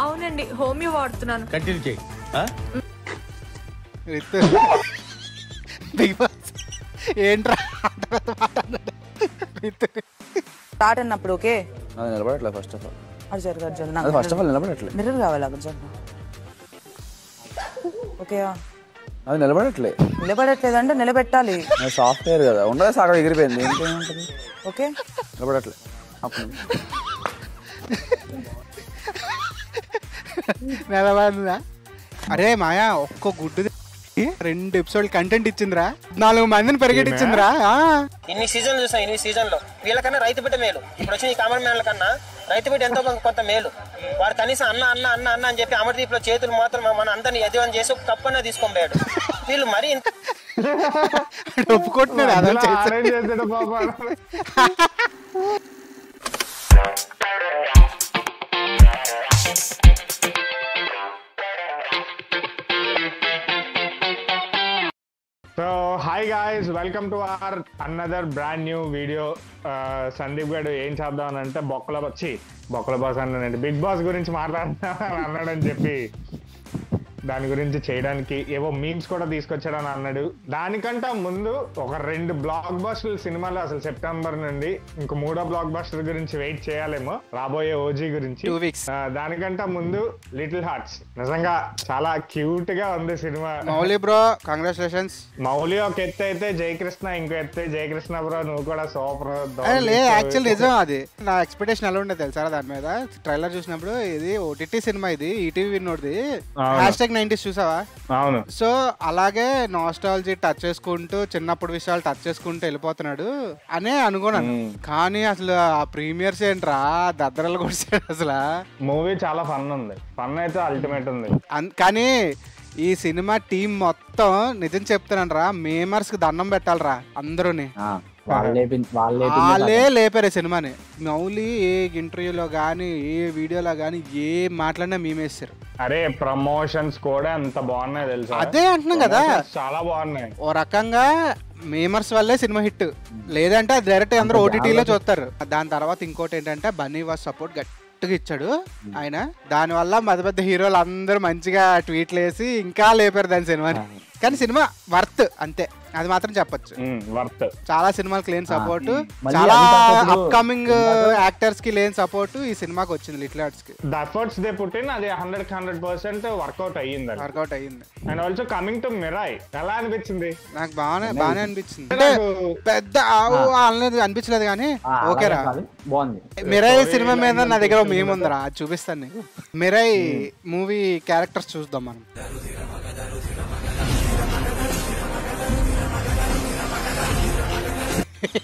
అవునండి, హోమియో వాడుతున్నాను. కంటిన్యూ చేయి. బిగ్ బాస్ ఏంట్రా స్టార్ట్ అన్నప్పుడు ఓకే అది నిలబడట్లే ఫస్ట్ ఆఫ్ ఆల్. అది జరగదు అది ఫస్ట్ ఆఫ్ ఆల్ నిలబడట్లే. మిర్రర్ కావాలి అక్కడ జరుగు. ఓకే అది నిలబడట్లే. నిలబడట్లేదు అంటే నిలబెట్టాలి. సాఫ్ట్వేర్ కదా ఉండదు, సాగ ఎగిరిపోయింది. ఇంకేముంటుంది? ఓకే నిలబడట్లే. నిలబడిందా? అరే మాయా, ఒక్క గుడ్డు 2 ఎపిసోడ్ కంటెంట్ ఇచ్చిందిరా, 4 మందిని పరిగెట్టించిందిరా. ఇన్ని సీజన్ చూసాం, ఇన్ని సీజన్ లో వీళ్ళకన్నా రైతు బిడ్డ మేలు. ఇప్పుడు వచ్చిన ఈ కామన్ మ్యాన్ల కన్నా రైతు బిడ్డ ఎంతో కొంత మేలు. వాడు కనీసం అన్న అన్న అన్న అన్న అని చెప్పి అమర్దీప్ లో చేతులు మాత్రం మన అందరిని యజమాని చేసి ఒక కప్పన్నా తీసుకొని పోయాడు. వీళ్ళు మరీ ఒప్పుకుంటున్నాడు అదే So hi guys, welcome to our another brand new video. Sandeep గారు ఏం చేద్దాం అని అంటే బొక్కల బాస్ అన్నానండి, బిగ్ బాస్ గురించి మాట్లాడుతున్నా అన్నాడని చెప్పి దాని గురించి చేయడానికి ఏవో మీమ్స్ కూడా తీసుకొచ్చాడని అన్నాడు. దానికంటే ముందు ఒక 2 బ్లాక్ బస్టర్ సినిమాలు అసలు సెప్టెంబర్ నుండి ఇంకో 3వ బ్లాక్ బస్టర్ గురించి వెయిట్ చేయాలేమో, రాబోయే ఓజీ గురించి. 2 weeks. దానికంటే ముందు లిటిల్ హార్ట్స్ నిజంగా చాలా క్యూట్ గా ఉంది cinema. Mouli bro congratulations. Mouli ఒక ఎత్తు అయితే జయకృష్ణ ఇంకో ఎత్తు. జయకృష్ణ బ్రో నువ్వు కూడా సూపర్. యాక్చువల్ నిజం అది. నా ఎక్స్పెక్టేషన్ ఎలా ఉండేది తెలుసా దాని మీద? ట్రైలర్ చూసినప్పుడు ఇది ఓటీటీ సినిమా, ఇది ఈటీవీ విన్నోడిది, #90s చూసావా? అవును. సో అలాగే నాస్టాలజీ టచ్ చేసుకుంటూ చిన్నప్పుడు విషయాలు టచ్ చేసుకుంటూ వెళ్ళిపోతున్నాడు అనే అనుకున్నాను. కానీ అసలు ఆ ప్రీమియర్స్ ఏంట్రా దద్దరలు కొట్టాడు. అసలు మూవీ చాలా ఫన్ ఉంది, ఫన్ అయితే అల్టిమేట్ ఉంది. కానీ ఈ సినిమా టీం మొత్తం నిజం చెప్తున్నాను రా, మేమర్స్ కి దండం పెట్టాలరా అందరూని. వాళ్ళే లేపారు సినిమాని. మౌలి ఏ ఇంటర్వ్యూలో గానీ ఏ వీడియోలో గానీ ఏ మాట్లాడినా మేమేస్తారు. అరే ప్రమోషన్స్ కూడా ఎంత బాగున్నాయి తెలుసా? అదే అంటున్నాం కదా, చాలా బాగున్నాయి. ఓ రకంగా మేమర్స్ వల్లే సినిమా హిట్, లేదంటే అది డైరెక్ట్ అందరూ ఓటీటీలో చూస్తారు. దాని తర్వాత ఇంకోటి ఏంటంటే బన్నీ వాస్ సపోర్ట్ గట్టిగా ఇచ్చాడు ఆయన. దాని వల్ల పెద్ద హీరోలు అందరూ మంచిగా ట్వీట్లు వేసి ఇంకా లేపారు దాని సినిమాని. కానీ సినిమా వర్త్ అంతే, అది మాత్రం చెప్పొచ్చు. చాలా సినిమాకి లేని సపోర్ట్, చాలా అప్కమింగ్ యాక్టర్స్ కి లేని సపోర్ట్ ఈ సినిమాకి వచ్చింది. లిటిల్ హార్ట్స్ కి ఎఫర్ట్స్ దే పుట్ ఇన్, అది 100% వర్కౌట్ అయ్యింది. And also coming to Mirai, ఎలా అనిపించింది? నాకు బాగానే అనిపించింది. అంటే పెద్ద అనేది అనిపించలేదు కానీ ఓకేరా. మిరాయ్ సినిమా మీద నా దగ్గర మేము ఉందిరా, అది చూపిస్తాను నీకు. మిరాయ్ మూవీ క్యారెక్టర్స్ చూద్దాం మనం.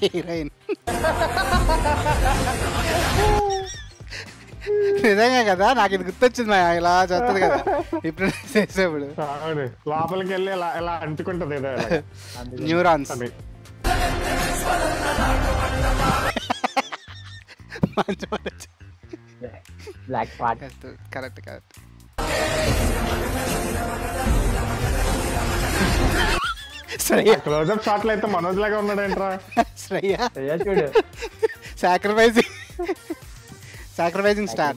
హీరోయిన్ నిజంగా కదా, నాకు ఇది గుర్తొచ్చింది. ఇలా చేస్తుంది కదా ఇప్పుడు చేసేప్పుడు, లోపలికి వెళ్ళి ఇలా అంటుకుంటది న్యూరాన్స్. Correct correct. క్లోజప్ షాట్లు అయితే మనోజ్ లాగా ఉన్నాడేంట్రా? శ్రేయ చూడు, సాక్రిఫైజింగ్ స్టార్.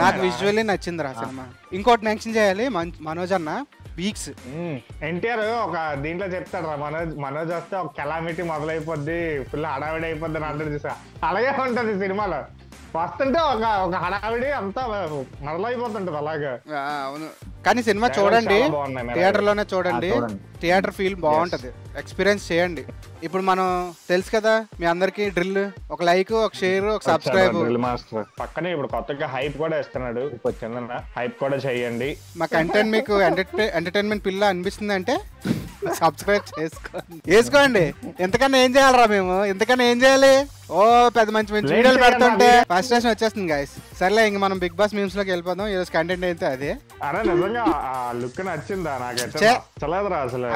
నాకు విజువల్లీ నచ్చింది రా సినిమా. ఇంకోటి మెన్షన్ చేయాలి, మనోజ్ అన్న వీక్స్. ఎన్టీఆర్ ఒక దీంట్లో చెప్తాడు రా, మనోజ్ వస్తే ఒక కెలామిటీ మొదలైపోద్ది, ఫుల్ హడావిడి అయిపోద్ది అని అంటాడు చూసా. అలాగే ఉంటది సినిమాలో, వస్తుంటే ఒక హడావిడి అంతా మొదలైపోతుంటది అలాగే. అవును, కానీ సినిమా చూడండి, థియేటర్ లోనే చూడండి, థియేటర్ ఫీల్ బాగుంటది, ఎక్స్పీరియన్స్ చేయండి. ఇప్పుడు మనం తెలుసు కదా మీ అందరికి డ్రిల్, ఒక లైక్, ఒక షేర్, ఒక సబ్స్క్రైబ్. పక్కనే ఇప్పుడు కొత్తగా హైప్ కూడా ఇస్తున్నాడు, చిన్న హైప్ కూడా చేయండి. మా కంటెంట్ మీకు ఎంటర్టైన్మెంట్ పిల్ల అనిపిస్తుంది అంటే సబ్స్క్రైబ్ చేసుకోండి. ఎంతకన్నా ఏం చేయాలరా మేము, ఎంతకన్నా ఏం చేయాలి? ఓ పెద్ద మంచి మంచి వీడియోలు పెడుతుంటే ఫ్రస్ట్రేషన్ వచ్చేస్తుంది గైస్. సర్లే ఇంక మనం బిగ్ బాస్ మీమ్స్ లోకి వెళ్ళిపోదాం. ఈరోజు కంటెంట్ అయితే అదే. అరే నిజంగా ఆ లుక్ నచ్చిందా నాకైతే? చలేదురా అసలు.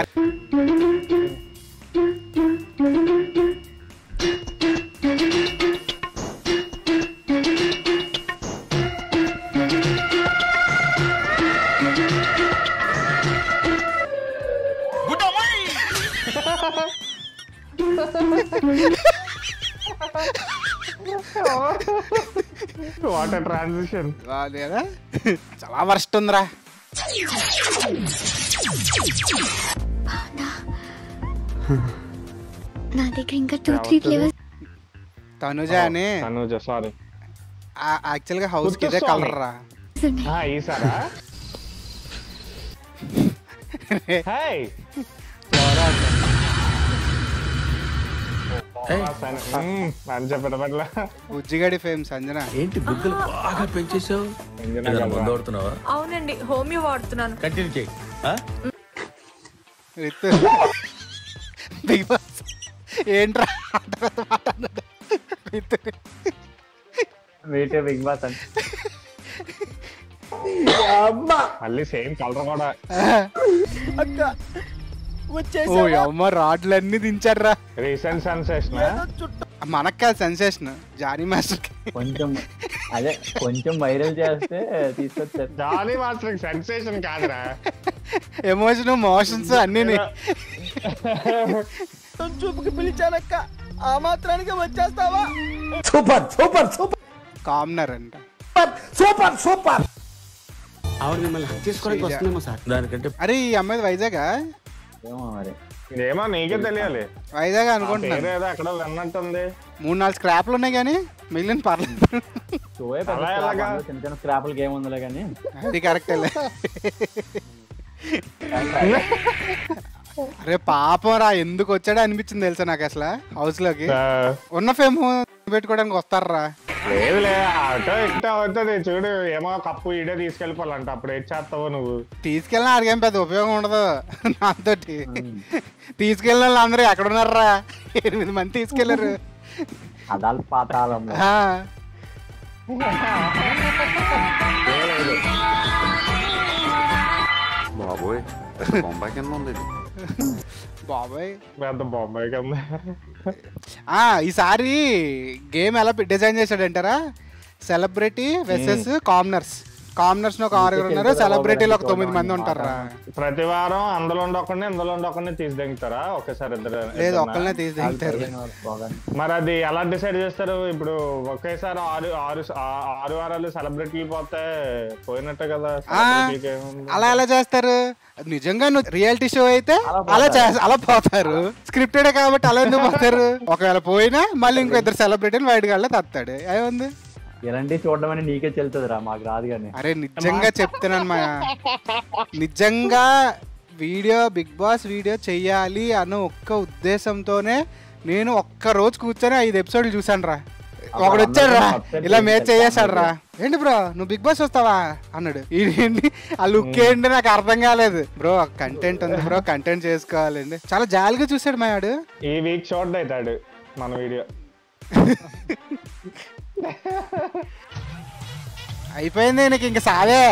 వాటర్ ట్రాన్సిషన్ అది కదా చాలా వర్స్ట్ ఉందిరా. నా దగ్గర ఇంకా 2-3 ఫ్లేవర్స్. తనుజ అని తనుజ సారీ యాక్చువల్ గా హౌస్ కి ఇదే కలర్ రా. ఈసారా హాయ్ అని చెప్పడం వల్ల బుజ్జిగడి ఫేమ్ సంజన. ఏంటి బుగ్గలు బాగా పెంచేసావు? మందు వాడుతున్నావా? అవునండి హోమియో వాడుతున్నాను. కంటిన్యూ చేయి. రితు బిగ్ బాస్ ఏంట్రా రితు బిగ్ బాస్ అంటే మళ్ళీ సేమ్ కలర్ కూడా. ఓ అమ్మ రాడ్లన్నీ దించారా. రీసెంట్ సెన్సేషన్ మనకు కాదు సెన్సేషన్, జానీ మాస్టర్ కి. కొంచెం వైరల్ చేస్తే తీసుకొచ్చారు. జానీ మాస్టర్ సెన్సేషన్ కాదురా, ఎమోషన్ మోషన్స్ అన్ని. చూపుకి పిలిచానక్క ఆ మాత్రానికి వచ్చేస్తావా? సూపర్ సూపర్ సూపర్ కామ్నర్ అంట. Super super. ఆవిడ మిమ్మల్ని హత్య చేసుకోవడానికి వస్తుందేమో సార్. దానికంటే అరే ఈ అమ్మాయి వైజాగ్ ఏమో నీకే తెలియాలి. వైజాగ్ అనుకుంటున్నాను. ఏదో అక్కడ విన్నట్టుంది. 3-4 స్క్రాప్లు ఉన్నాయి కానీ మిగిలిన పర్లేదు. చిన్న చిన్న స్క్రాపులకి ఏముందిలే కానీ అది కరెక్టే. అరే పాపం రా, ఎందుకు వచ్చాడో అనిపించింది తెలుసా నాకు అసలు. హౌస్ లోకి ఉన్న ఫేమ్ పెట్టుకోవడానికి వస్తారా. లేదులే ఆటో ఇట్టా అవుతుంది చూడు. ఏమో కప్పు ఈడే తీసుకెళ్ళిపోవాలంట, అప్పుడు ఏం చేస్తావు నువ్వు? తీసుకెళ్ళినా అడిగేం పెద్ద ఉపయోగం ఉండదు నాతో. తీసుకెళ్ళిన వాళ్ళు అందరూ ఎక్కడ ఉన్నారా? 8 మంది తీసుకెళ్లారు. అదాలు పాతాళంలో. బాబోయ్ బొంబాయి కింద ఉంది బాబాయ్, పెద్ద బొంబాయి కింద. ఈసారి గేమ్ ఎలా డిజైన్ చేశాడంటారా? Celebrity versus commoners. కామనర్స్ ఒక 6 ఉన్నారు, సెలబ్రిటీలు ఒక 9 మంది ఉంటారా. ప్రతి వారం అందులో ఒకరిని ఇందులో ఒకరిని తీసిదింగుతారా ఒకేసారి? ఇద్దరు లేదు, ఒక్కరినే తీసిదింగుతారు. మరి అది ఎలా డిసైడ్ చేస్తారు? ఇప్పుడు ఒకేసారి 6 వారాలు సెలబ్రిటీలు పోతే పోయినట్టే కదా. అలా ఎలా చేస్తారు? నిజంగా నువ్వు రియాలిటీ షో అయితే అలా పోతారు. స్క్రిప్టెడ్ కాబట్టి అలా ఎందుకు పోతారు? ఒకవేళ పోయినా మళ్ళీ ఇంకో 2 సెలబ్రిటీని వైడ్ గాళ్ళ తత్తాడు. ఏముంది ఇలాంటి చూడడం అని నీకే చెల్తుందిరా, మాకు రాదు కానీ. అరే నిజంగా చెప్తున్నాను మా, నిజంగా వీడియో బిగ్ బాస్ వీడియో చెయ్యాలి అన్న ఒక్క ఉద్దేశంతోనే నేను ఒక్క రోజు కూర్చొని 5 ఎపిసోడ్లు చూసాను రా. ఒకడు వచ్చాడు రా, ఇలా మ్యాచ్ చేసాడు రా. ఏంటి బ్రో నువ్వు బిగ్ బాస్ వస్తావా అన్నాడు. ఏంటి ఆ లుక్ ఏంటి నాకు అర్థం కాలేదు. బ్రో కంటెంట్ ఉంది బ్రో, కంటెంట్ చేసుకోవాలండి. చాలా జాలిగా చూసాడు మా వాడు. ఈ వీక్ షార్ట్ అవుతాడు మన వీడియో. అయిపోయింది నీకు ఇంక సావే.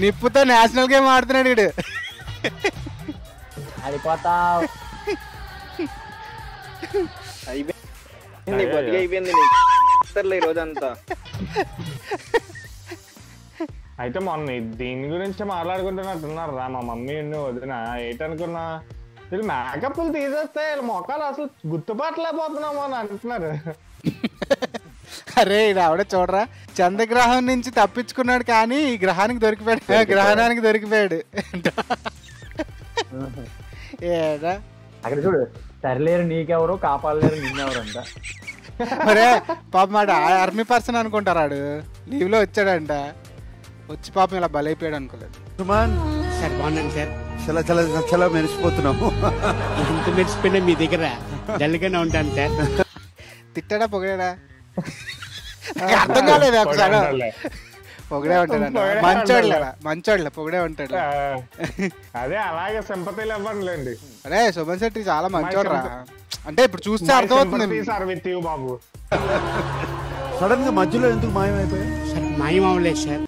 నిప్పుతో నేషనల్ గేమ్ ఆడుతున్నాడు వీడు. అయిపోతావు. అయితే మొన్న దీని గురించి మాట్లాడుకుంటున్నట్టున్నారు రా మా మమ్మీ వదిన. ఏంటనుకున్నా వీళ్ళు మేకప్లు తీసేస్తే వీళ్ళ మొక్కలు అసలు గుర్తుపట్టలేకపోతున్నాము అని అంటున్నారు. అరే ఇది ఆవిడ చూడరా, చంద్రగ్రహం నుంచి తప్పించుకున్నాడు కానీ ఈ గ్రహానికి దొరికిపోయాడు, గ్రహణానికి దొరికిపోయాడు. ఏడా అక్కడ చూడు, సరిలేరు నీకెవరు కాపాడలేరు నిన్నెవరంట. అరే పాప మాట ఆర్మీ పర్సన్ అనుకుంటారాడు. లీవ్ లో వచ్చాడంట, వచ్చి పాపం ఇలా బలైపోయాడు అనుకోలేదు. సార్ బాగున్నాను సార్. చాలా చాలా చాలా మెరిసిపోతున్నాము. ఇంత మెరిసిపోయినా మీ దగ్గర డల్గానే ఉంటాను సార్. తిట్టాడా పొగిడాడా అర్థం కాలేదు. ఒకసారి పొగిడే ఉంటాడు, మంచోడ్లే పొగిడే ఉంటాడు. అదే అలాగే సింపతీలు ఇవ్వండి. అరే శోభన్ శెట్టి చాలా మంచోడ్రా. అంటే ఇప్పుడు చూస్తే అర్థమవుతుంది బాబు. సడన్ గా మధ్యలో ఎందుకు మాయమైపోయాయి? సార్ మాయం అవ్వలేదు సార్.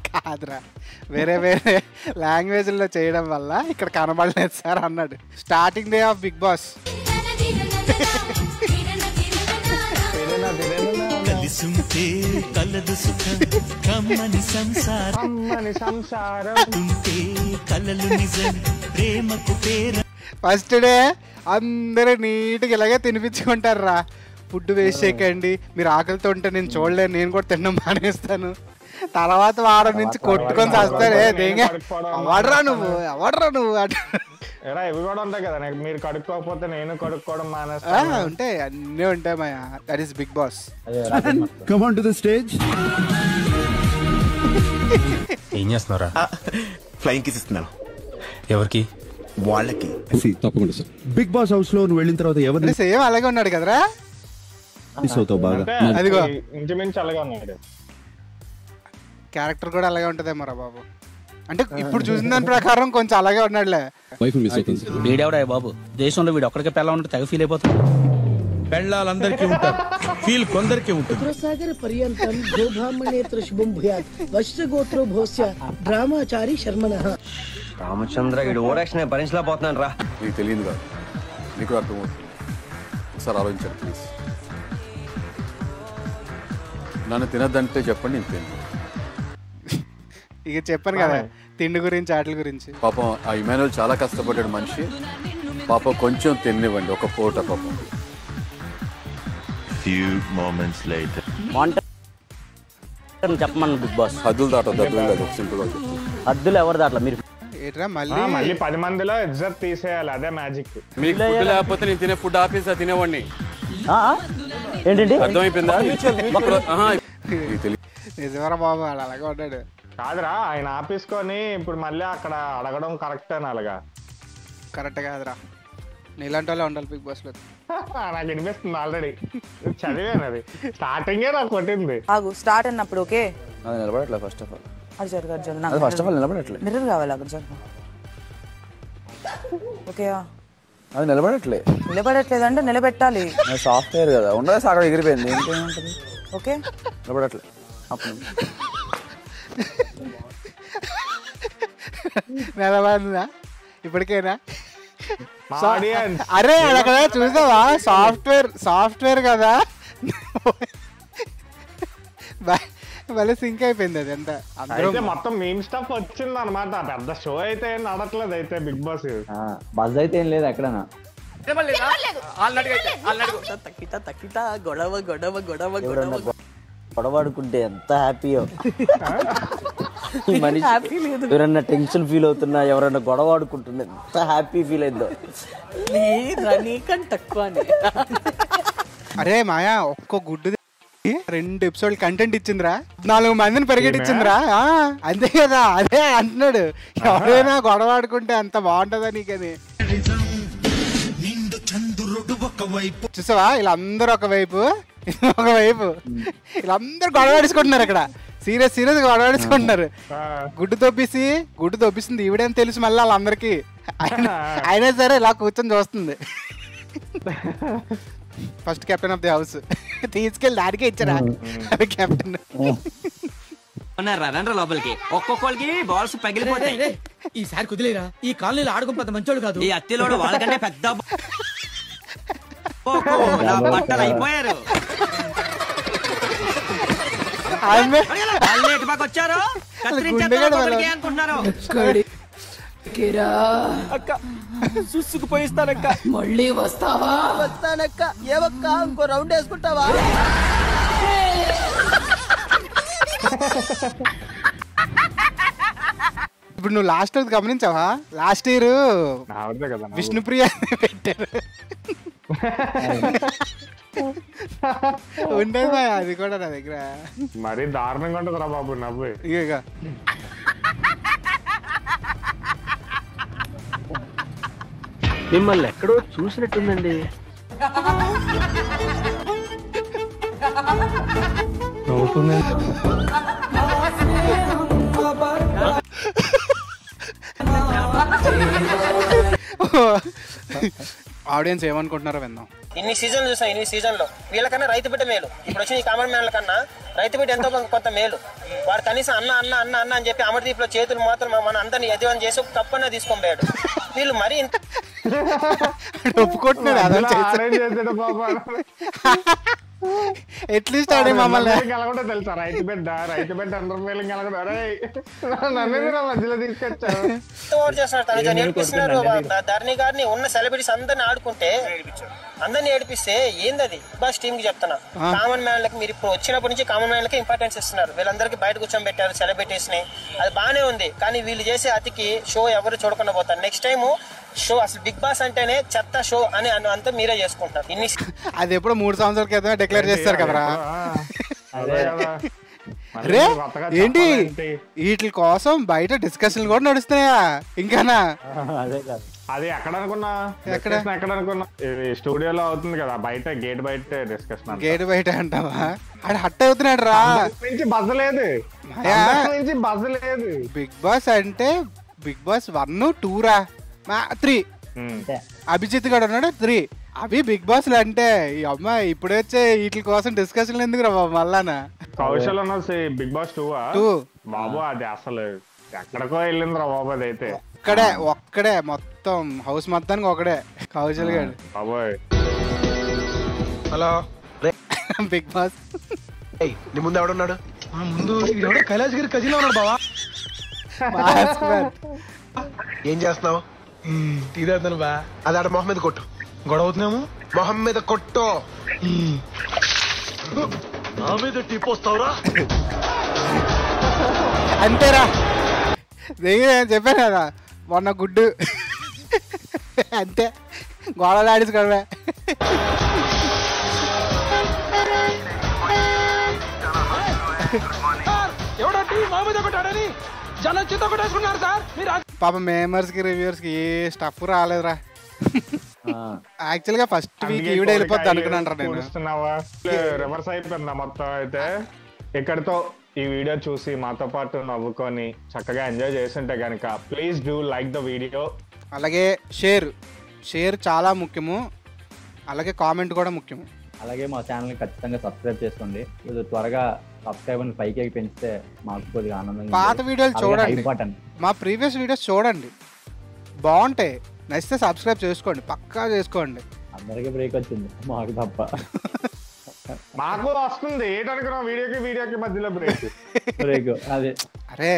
కాదురా, వేరే వేరే లాంగ్వేజ్ లో చేయడం వల్ల ఇక్కడ కనబడలేదు సార్ అన్నాడు. Starting day of Bigg Boss. First day అందరూ నీట్గా ఇలాగే తినిపించుకుంటారు రా. ఫుడ్ వేస్ట్ చేయకండి, మీరు ఆకలితో ఉంటే నేను చూడలేను, నేను కూడా తినడం మానేస్తాను. తర్వాత వారం నుంచి కొట్టుకొని వస్తారే దేంగా ఎవడరా నువ్వు ఇవి కూడా ఉంటాయి కదా, మీరు కడుక్కోకపోతే నేను కడుక్కోవడం మానేస్తాను. ఉంటాయి, అన్నీ ఉంటాయి మాయా. That is big boss. Come on to the stage. ఏం చేస్తున్నారా? ఫ్లైయింగ్ కిస్ ఇస్తున్నాను. ఎవరికి? వాళ్ళకి. తప్పకుండా సార్. బిగ్ బాస్ హౌస్ లో నువ్వు వెళ్ళిన తర్వాత ఎవరిని సేమ్ అలాగే ఉన్నాడు కదరా. మిస్ అవుతావు బాగా? అదిగో ఇంచుమించు అలాగే ఉన్నాడు. క్యారెక్టర్ కూడా అలాగే ఉంటదేమో రా బాబు. అంటే ఇప్పుడు చూసిన దాని ప్రకారం కొంచెం అలాగే ఉన్నాడులే. వైఫ్ మిస్ అవుతుంది. వీడెవడా బాబు, దేశంలో వీడు ఒక్కడికే పెళ్ళ ఉంటే తెగ ఫీల్ అయిపోతాడు. పెళ్ళాలందరికీ ఉంటారు, ఫీల్ కొందరికి ఉంటుంది. సాగర పర్యంతం గోబ్రాహ్మణేత్ర శుభం భూయాత్ వశ్య గోత్రో భోస్య డ్రామాచారి శర్మణః. రామచంద్ర వీడు ఓరాక్షన్ భరించలేకపోతున్నాను రా. నీకు తెలియదు కాదు, నీకు అర్థమవుతుంది. ఒకసారి ఆలోచించండి ప్లీజ్. నన్ను తినద్దంటే చెప్పండి, నేను తిన్నాను. ఇక చెప్పాను కదా తిండి గురించి, ఆటల గురించి. పాపం ఆ ఇమానుయల్ చాలా కష్టపడ్డాడు మనిషి. పాపం కొంచెం తినివ్వండి, ఒక పూట పాపం. చెప్పమన్న బిగ్ బాస్. హద్దులు దాటొద్దు, హద్దులు లేదు, ఒక సింపుల్ గా చెప్తాను. హద్దులు ఎవరు దాటలా మీరు? మళ్ళీ 10 మందిలో ఇజ్జత్ తీసేయాలి, అదే మ్యాజిక్. మీకు ఫుడ్ లేకపోతే నేను తినే ఫుడ్ ఆపేసా తినేవాడిని. ఏంటండి అర్థమైపోయిందా? నిజమరా బాబు, వాళ్ళు అలాగే ఉన్నాడు. కాదురా, ఆయన ఆపేసుకొని ఇప్పుడు మళ్ళీ అక్కడ అడగడం కరెక్ట్ అని. అలాగా కరెక్ట్ కాదురా, నీలాంటి వాళ్ళే ఉండాలి బిగ్ బాస్ లో. నాకు వినిపిస్తుంది ఆల్రెడీ, చదివాను అది. స్టార్టింగే నాకు కొట్టింది. ఆగు, స్టార్ట్ అన్నప్పుడు ఓకే. అది నిలబడట్లేదు ఫస్ట్ ఆఫ్ ఆల్. అది జరుగు, అది జరుగు. అది ఫస్ట్ ఆఫ్ ఆల్ నిలబడట్లేదు. మిర్రర్ కావాలి అక్కడ జరుగు. ఓకే, అది నిలబడట్లేదు. నిలబడట్లేదు అంటే నిలబెట్టాలి. సాఫ్ట్వేర్ కదా, ఉండదు అక్కడ ఎగిరిపోయింది. ఇంకేముంటుంది? ఓకే, నిలబడట్లేదు. అప్పుడు నిలబడిందా ఇప్పటికేనా? అరే అక్కడ చూసావా, సాఫ్ట్వేర్ కదా, మళ్ళీ సింక్ అయిపోయింది అది అంతా. అయితే మొత్తం మీమ్ స్టఫ్ వచ్చింది అనమాట. పెద్ద షో అయితే ఏం నడట్లేదు అయితే బిగ్ బాస్. బజ్ అయితే ఏం లేదు ఎక్కడనా. గొడవడుకుంటే ఎంత హ్యాపీయో. మనిషి ఎవరన్నా టెన్షన్ ఫీల్ అవుతున్నా, ఎవరన్నా గొడవ ఆడుకుంటున్నా ఎంత హ్యాపీ ఫీల్ అయిందో. అరే మాయా, ఒక్క గుడ్డు 2 ఎపిసోడ్ కంటెంట్ ఇచ్చిందిరా, 4 మందిని పరిగెట్టించిందిరా. అంతే కదా, అదే అంటున్నాడు. ఎవరైనా గొడవ ఆడుకుంటే అంత బాగుంటుందా నీకని. చూసావా, వీళ్ళందరూ ఒకవైపు వీళ్ళందరూ గొడవ ఆడుకుంటున్నారు అక్కడ. సీరియస్ గొడవ ఆడుకుంటున్నారు. గుడ్డు తొబ్బిసింది ఈవిడేం తెలుసు మళ్ళీ వాళ్ళందరికీ. అయినా సరే ఇలా కూర్చొని చూస్తుంది. First captain of the house తీసుకెళ్ళి దానికే ఇచ్చారా కెప్టెన్. లోపలికి ఒక్కొక్కరికి బాల్స్ పగిలిపోతాయి. ఈసారి కుదిలేరా, ఈ కాలనీలో ఆడుకుని మంచోళ్ళు కాదు. ఈ అత్తిలోడు వాళ్ళకంటే పెద్ద బట్టలు అయిపోయారు. వచ్చారు అనుకుంటున్నారు. చూసుకుపోయిస్తానక్క. మళ్ళీ వస్తావా? వస్తానక్క. ఏవక్క, ఇంకో రౌండ్ వేసుకుంటావా? ఇప్పుడు నువ్వు లాస్ట్ ఇయర్ గమనించావా? లాస్ట్ ఇయర్ విష్ణుప్రియ పెట్టారు. ఉండేది అది కూడా నా దగ్గర. మరి దారుణంగా ఉంటుంది రా బాబు నవ్వు. ఇక మిమ్మల్ని ఎక్కడో చూసినట్టుందండి. ఆడియన్స్ ఏమనుకుంటున్నారో విందాం. ఇన్ని సీజన్లు చూసాం, ఇన్ని సీజన్లో వీళ్ళకన్నా రైతు బిడ్డ మేలు. ఇప్పుడు వచ్చిన ఈ కామన్ మ్యాన్ల కన్నా రైతు బిడ్డ ఎంతో కొంత మేలు. వాడు కనీసం అన్న అన్న అన్న అన్న అని చెప్పి అమర్దీప్ లో చేతులు మాత్రం మన అందరిని యజమాని చేసి ఒక కప్పన్నా తీసుకొని పోయాడు. వీళ్ళు మరీ ఒప్పుకుంటున్నాడు. అట్లీస్ట్ ఆడే మమ్మల్ని కలగకుండా తెలుసా రైతు బిడ్డ అండర్ ఫీలింగ్ కలగడం అరే నన్ను మధ్యలో తీసుకొచ్చారు నేర్పిస్తున్నారు ధరణి గారిని ఉన్న సెలబ్రిటీస్ అందరిని ఆడుకుంటే అందరిని ఏడిపిస్తే ఏంది అది బస్ టీమ్ కి చెప్తున్నా కామన్ మ్యాన్ లకి మీరు ఇప్పుడు వచ్చినప్పటి నుంచి కామన్ మ్యాన్ లకి ఇంపార్టెన్స్ ఇస్తున్నారు వీళ్ళందరికీ బయట కూర్చోబెట్టారు సెలబ్రిటీస్ ని అది బానే ఉంది కానీ వీళ్ళు చేసే అతికి షో ఎవరు చూడకుండా పోతారు నెక్స్ట్ టైం షో అసలు బిగ్ బాస్ అంటేనే చెత్త షో అని అంతా మీరే చేసుకుంటారు ఇన్ని అది ఎప్పుడు 3 సంవత్సరాల క్రితమే డిక్లేర్ చేస్తారు కదరా రే ఏంటి వీటి కోసం బయట డిస్కషన్ కూడా నడుస్తున్నాయా ఇంకానా అది ఎక్కడ అనుకున్నా ఎక్కడ అనుకున్నా స్టూడియోలో అవుతుంది కదా బయట గేట్ బయట డిస్కషన్ గేట్ బయట అంటావా అది హట్ అవుతున్నాడు రా బజ్జలేదు బిగ్ బాస్ అంటే బిగ్ బాస్ 1 2 రా 3 అభిజిత్ గడు ఉన్నాడు 3 అవి బిగ్ బాస్ అంటే ఈ అమ్మాయి ఇప్పుడే వచ్చే వీటి కోసం డిస్కషన్ ఎందుకు రా మళ్ళానా కౌశల్ ఉన్నది బిగ్ బాస్ 2 బాబు అది అసలు ఎక్కడికో వెళ్ళింది రా బాబు అది అయితే ఒక్కడే మొత్తం హౌస్ మొత్తానికి ఒకడే కౌశల్ గారు బాబోయ్ హలో బిగ్ బాస్ నీ ముందు ఎవడున్నాడు ముందు కైలాస్ గిరి కజిలో ఉన్నాడు బావా ఏం చేస్తున్నావు తీరేస్తాను బా అది ఆడ మొహం మీద కొట్టు గొడవ అవుతున్నాము మొహం మీద కొట్టు నా మీద టీపోస్తావురా అంతేరా చెప్పాను కదా మొన్న గుడ్డు అంతే గోడలు ఆడిసి కడవే పాప మేమర్స్ కి రివ్యూర్స్ కి ఏ స్టఫ్ రాలేదురా యాక్చువల్ గా ఫస్ట్ వీక్ ఈవిడ వెళ్ళిపోద్ది అనుకున్నాను నేను రివర్స్ అయిపోయిందా మొత్తం అయితే ఇక్కడతో ఈ వీడియో చూసి మాతో పాటు నవ్వుకొని చక్కగా ఎంజాయ్ చేస్తుంటే కనుక please do like the video అలాగే షేర్ చాలా ముఖ్యము అలాగే కామెంట్ కూడా ముఖ్యము అలాగే మా ఛానల్ని ఖచ్చితంగా సబ్స్క్రైబ్ చేసుకోండి ఇది త్వరగా సబ్స్క్రైబర్ని పైకి పెంచితే మాకు కొద్దిగా ఆనందంగా పాత వీడియోలు చూడండి మా ప్రీవియస్ వీడియోస్ చూడండి బాగుంటాయి నచ్చితే సబ్స్క్రైబ్ చేసుకోండి పక్కా చేసుకోండి అందరికీ బ్రేక్ వచ్చింది మాకు తప్ప మాకు వస్తుంది ఏంటనుకున్నాం వీడియోకి మధ్యలో బ్రేక్ అదే అరే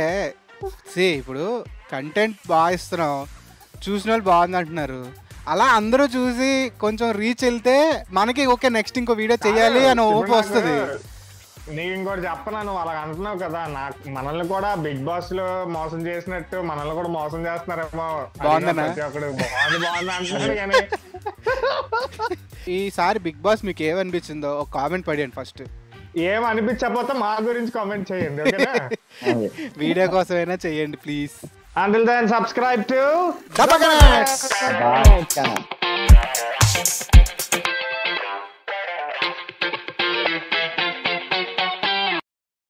ఇప్పుడు కంటెంట్ బాగా ఇస్తున్నాం చూసిన వాళ్ళు బాగుంది అంటున్నారు అలా అందరూ చూసి కొంచెం రీచ్ వెళ్తే మనకి ఓకే నెక్స్ట్ ఇంకో వీడియో చేయాలి అని ఓపు వస్తుంది నీకు ఇంకోటి చెప్పనా నువ్వు అలా అంటున్నావు కదా నాకు మనల్ని కూడా బిగ్ బాస్ లో మోసం చేసినట్టు మనల్ని కూడా మోసం చేస్తున్నారేమో బాగుందన్నా బాగుంది అంటున్నాడు కానీ ఈసారి బిగ్ బాస్ మీకు ఏమనిపించిందో ఒక కామెంట్ పడండి ఫస్ట్ ఏం అనిపించకపోతే మా గురించి కామెంట్ చేయండి ఓకేనా వీడియో కోసమైనా చేయండి please Until then, subscribe to Dabba Connects. Bye.